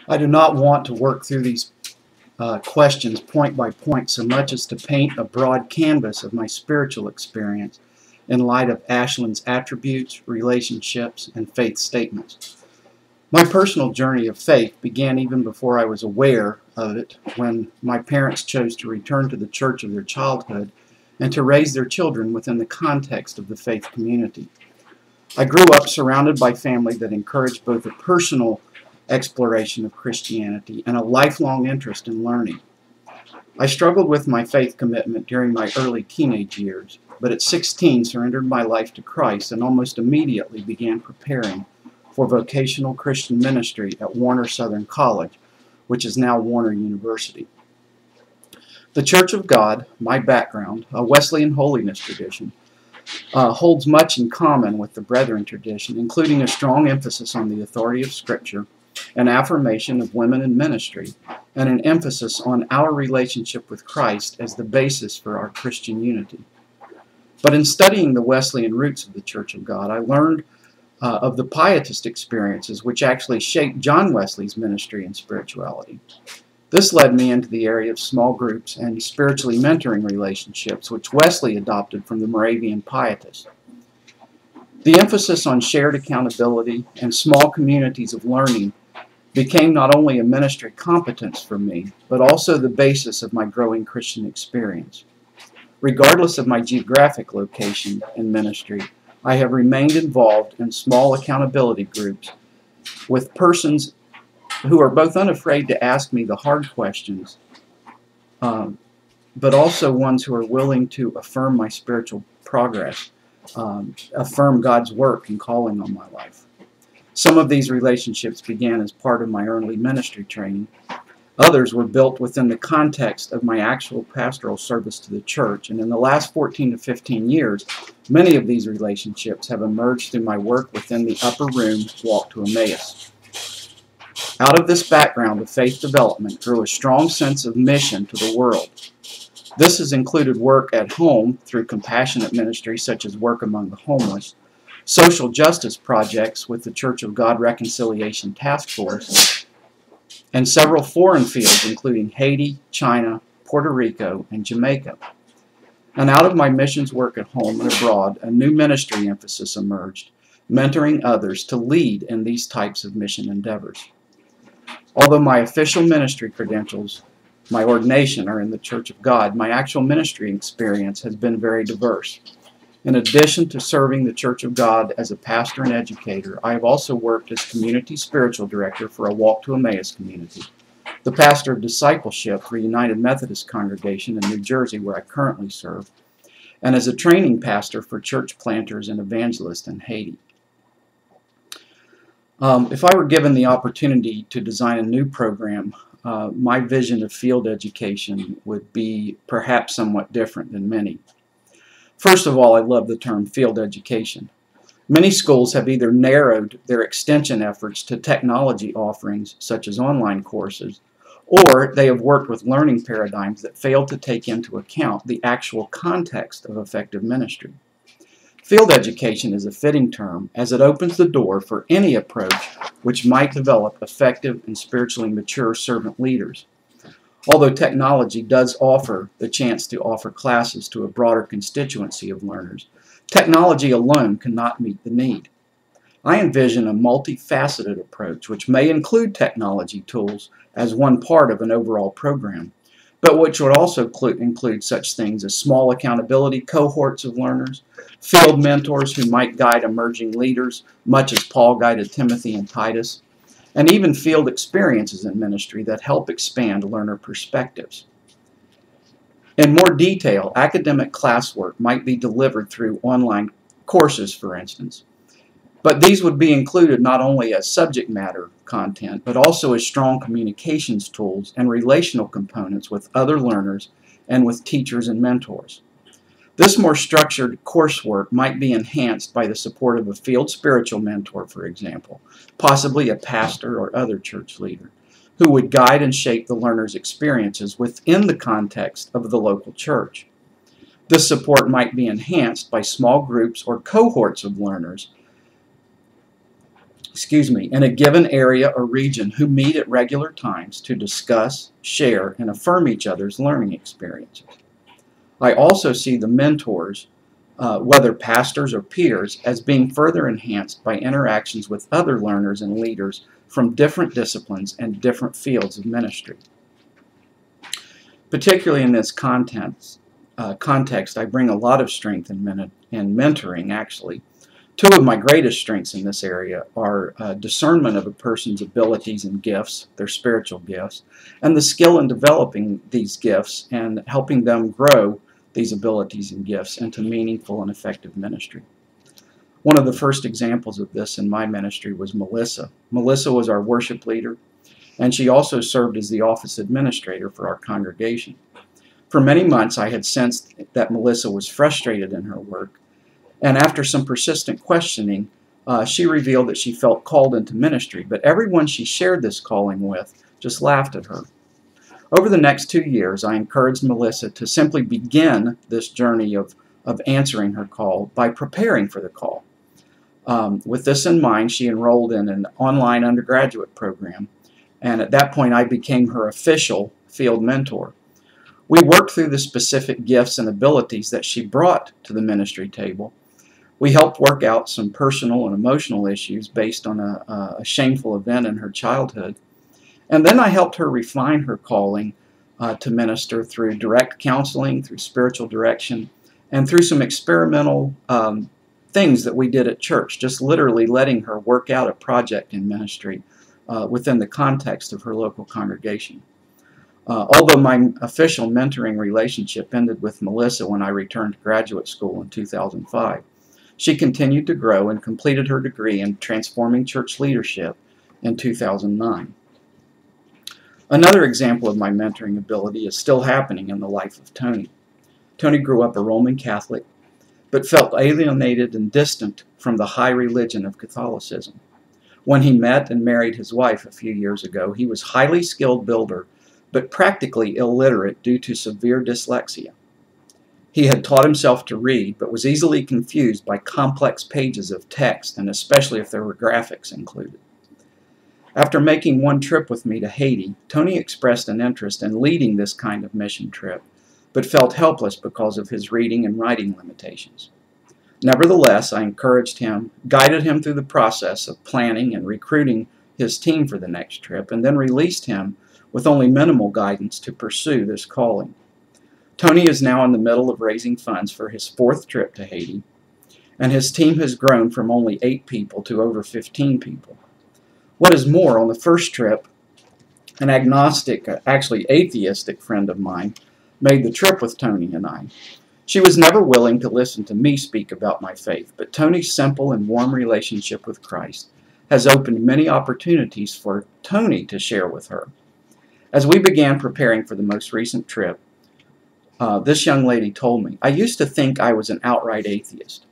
I do not want to work through these questions point by point so much as to paint a broad canvas of my spiritual experience in light of Ashland's attributes, relationships, and faith statements. My personal journey of faith began even before I was aware of it, when my parents chose to return to the church of their childhood and to raise their children within the context of the faith community. I grew up surrounded by family that encouraged both a personal exploration of Christianity and a lifelong interest in learning. I struggled with my faith commitment during my early teenage years, but at 16 surrendered my life to Christ and almost immediately began preparing for vocational Christian ministry at Warner Southern College, which is now Warner University. The Church of God, my background, a Wesleyan holiness tradition, holds much in common with the Brethren tradition, including a strong emphasis on the authority of Scripture, an affirmation of women in ministry, and an emphasis on our relationship with Christ as the basis for our Christian unity. But in studying the Wesleyan roots of the Church of God, I learned of the pietist experiences which actually shaped John Wesley's ministry and spirituality. This led me into the area of small groups and spiritually mentoring relationships, which Wesley adopted from the Moravian pietists. The emphasis on shared accountability and small communities of learning became not only a ministry competence for me, but also the basis of my growing Christian experience. Regardless of my geographic location in ministry, I have remained involved in small accountability groups with persons who are both unafraid to ask me the hard questions, but also ones who are willing to affirm my spiritual progress, affirm God's work and calling on my life. Some of these relationships began as part of my early ministry training. Others were built within the context of my actual pastoral service to the church, and in the last 14 to 15 years, many of these relationships have emerged through my work within the Upper Room Walk to Emmaus. Out of this background of faith development grew a strong sense of mission to the world. This has included work at home through compassionate ministry such as work among the homeless, social justice projects with the Church of God Reconciliation Task Force, and several foreign fields including Haiti, China, Puerto Rico, and Jamaica. And out of my missions work at home and abroad, a new ministry emphasis emerged, mentoring others to lead in these types of mission endeavors. Although my official ministry credentials, my ordination, are in the Church of God, my actual ministry experience has been very diverse. In addition to serving the Church of God as a pastor and educator, I have also worked as community spiritual director for a Walk to Emmaus community, the pastor of discipleship for United Methodist congregation in New Jersey, where I currently serve, and as a training pastor for church planters and evangelists in Haiti. If I were given the opportunity to design a new program, my vision of field education would be perhaps somewhat different than many. First of all, I love the term field education. Many schools have either narrowed their extension efforts to technology offerings, such as online courses, or they have worked with learning paradigms that fail to take into account the actual context of effective ministry. Field education is a fitting term, as it opens the door for any approach which might develop effective and spiritually mature servant leaders. Although technology does offer the chance to offer classes to a broader constituency of learners, technology alone cannot meet the need. I envision a multifaceted approach which may include technology tools as one part of an overall program, but which would also include such things as small accountability cohorts of learners, field mentors who might guide emerging leaders, much as Paul guided Timothy and Titus, and even field experiences in ministry that help expand learner perspectives. In more detail, academic classwork might be delivered through online courses, for instance, but these would be included not only as subject matter content, but also as strong communications tools and relational components with other learners and with teachers and mentors. This more structured coursework might be enhanced by the support of a field spiritual mentor, for example, possibly a pastor or other church leader, who would guide and shape the learner's experiences within the context of the local church. This support might be enhanced by small groups or cohorts of learners in a given area or region who meet at regular times to discuss, share, and affirm each other's learning experiences. I also see the mentors, whether pastors or peers, as being further enhanced by interactions with other learners and leaders from different disciplines and different fields of ministry. Particularly in this context, I bring a lot of strength in mentoring, actually. Two of my greatest strengths in this area are discernment of a person's abilities and gifts, their spiritual gifts, and the skill in developing these gifts and helping them grow these abilities and gifts into meaningful and effective ministry. One of the first examples of this in my ministry was Melissa. Melissa was our worship leader, and she also served as the office administrator for our congregation. For many months, I had sensed that Melissa was frustrated in her work, and after some persistent questioning, she revealed that she felt called into ministry, but everyone she shared this calling with just laughed at her. Over the next 2 years, I encouraged Melissa to simply begin this journey of answering her call by preparing for the call. With this in mind, she enrolled in an online undergraduate program, and at that point I became her official field mentor. We worked through the specific gifts and abilities that she brought to the ministry table. We helped work out some personal and emotional issues based on a shameful event in her childhood. And then I helped her refine her calling to minister through direct counseling, through spiritual direction, and through some experimental things that we did at church, just literally letting her work out a project in ministry within the context of her local congregation. Although my official mentoring relationship ended with Melissa when I returned to graduate school in 2005, she continued to grow and completed her degree in transforming church leadership in 2009. Another example of my mentoring ability is still happening in the life of Tony. Tony grew up a Roman Catholic, but felt alienated and distant from the high religion of Catholicism. When he met and married his wife a few years ago, he was a highly skilled builder, but practically illiterate due to severe dyslexia. He had taught himself to read, but was easily confused by complex pages of text, and especially if there were graphics included. After making one trip with me to Haiti, Tony expressed an interest in leading this kind of mission trip, but felt helpless because of his reading and writing limitations. Nevertheless, I encouraged him, guided him through the process of planning and recruiting his team for the next trip, and then released him with only minimal guidance to pursue this calling. Tony is now in the middle of raising funds for his 4th trip to Haiti, and his team has grown from only 8 people to over 15 people. What is more, on the first trip, an agnostic, actually atheistic friend of mine made the trip with Tony and I. She was never willing to listen to me speak about my faith, but Tony's simple and warm relationship with Christ has opened many opportunities for Tony to share with her. As we began preparing for the most recent trip, this young lady told me, "I used to think I was an outright atheist,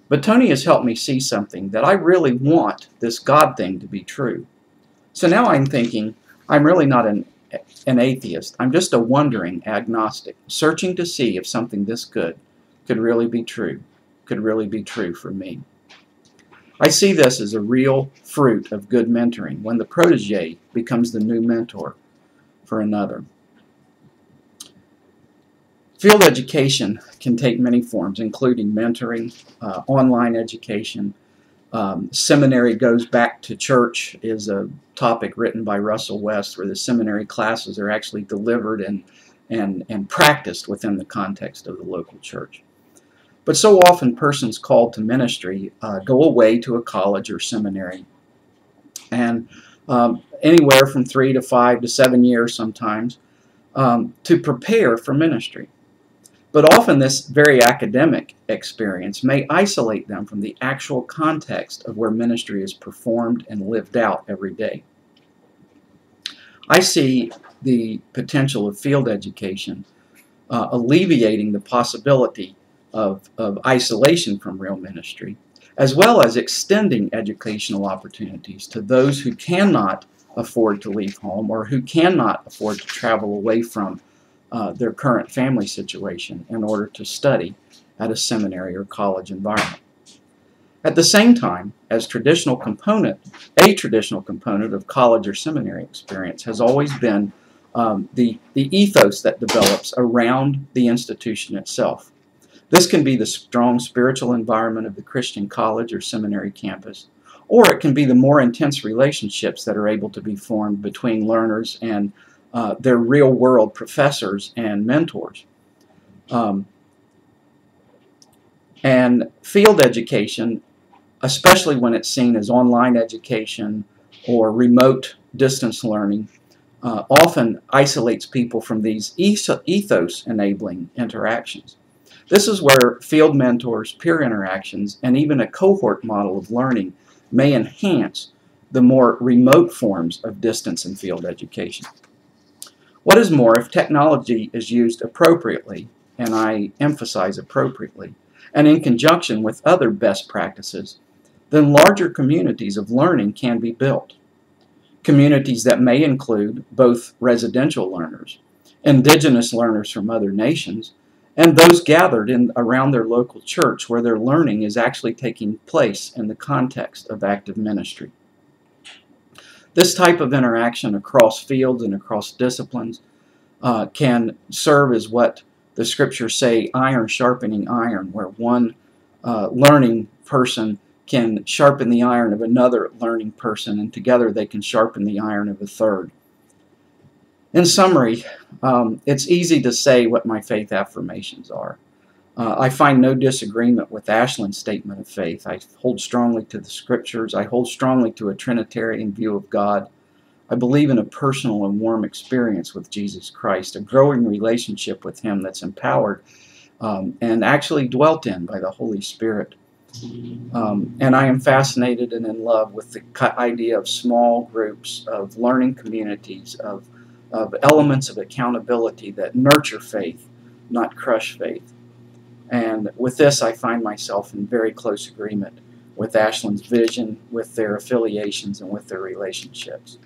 but Tony has helped me see something that I really want this God thing to be true. So now I'm thinking I'm really not an atheist. I'm just a wondering agnostic, searching to see if something this good could really be true for me." I see this as a real fruit of good mentoring, when the protege becomes the new mentor for another. Field education can take many forms, including mentoring, online education. Seminary goes back to church is a topic written by Russell West, where the seminary classes are actually delivered and practiced within the context of the local church. But so often persons called to ministry go away to a college or seminary, and anywhere from 3 to 5 to 7 years sometimes to prepare for ministry. But often this very academic experience may isolate them from the actual context of where ministry is performed and lived out every day. I see the potential of field education alleviating the possibility of isolation from real ministry, as well as extending educational opportunities to those who cannot afford to leave home or who cannot afford to travel away from their current family situation in order to study at a seminary or college environment. At the same time, a traditional component of college or seminary experience has always been the ethos that develops around the institution itself. This can be the strong spiritual environment of the Christian college or seminary campus, or it can be the more intense relationships that are able to be formed between learners and their real-world professors and mentors. And field education, especially when it's seen as online education or remote distance learning, often isolates people from these ethos-enabling interactions. This is where field mentors, peer interactions, and even a cohort model of learning may enhance the more remote forms of distance and field education. What is more, if technology is used appropriately, and I emphasize appropriately, and in conjunction with other best practices, then larger communities of learning can be built. Communities that may include both residential learners, indigenous learners from other nations, and those gathered around their local church where their learning is actually taking place in the context of active ministry. This type of interaction across fields and across disciplines can serve as what the scriptures say, iron sharpening iron, where one learning person can sharpen the iron of another learning person, and together they can sharpen the iron of a third. In summary, it's easy to say what my faith affirmations are. I find no disagreement with Ashland's statement of faith. I hold strongly to the scriptures. I hold strongly to a Trinitarian view of God. I believe in a personal and warm experience with Jesus Christ, a growing relationship with Him that's empowered and actually dwelt in by the Holy Spirit. And I am fascinated and in love with the idea of small groups, of learning communities, of elements of accountability that nurture faith, not crush faith. And with this, I find myself in very close agreement with Ashland's vision, with their affiliations, and with their relationships.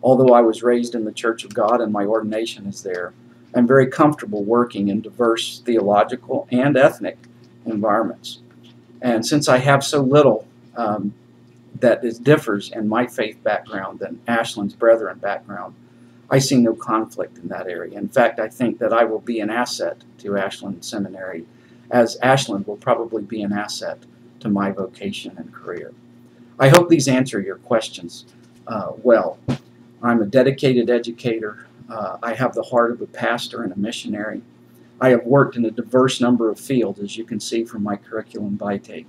Although I was raised in the Church of God and my ordination is there, I'm very comfortable working in diverse theological and ethnic environments. And since I have so little that differs in my faith background than Ashland's brethren background, I see no conflict in that area. In fact, I think that I will be an asset to Ashland Seminary, as Ashland will probably be an asset to my vocation and career. I hope these answer your questions well. I'm a dedicated educator. I have the heart of a pastor and a missionary. I have worked in a diverse number of fields, as you can see from my curriculum vitae.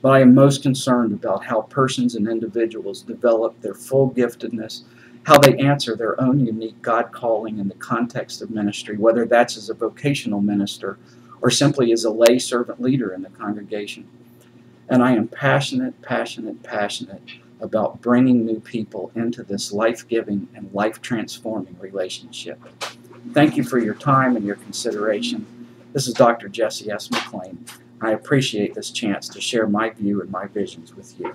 But I am most concerned about how persons and individuals develop their full giftedness, how they answer their own unique God calling in the context of ministry, whether that's as a vocational minister or simply as a lay servant leader in the congregation. And I am passionate about bringing new people into this life-giving and life-transforming relationship. Thank you for your time and your consideration. This is Dr. Jesse S. McLean. I appreciate this chance to share my view and my visions with you.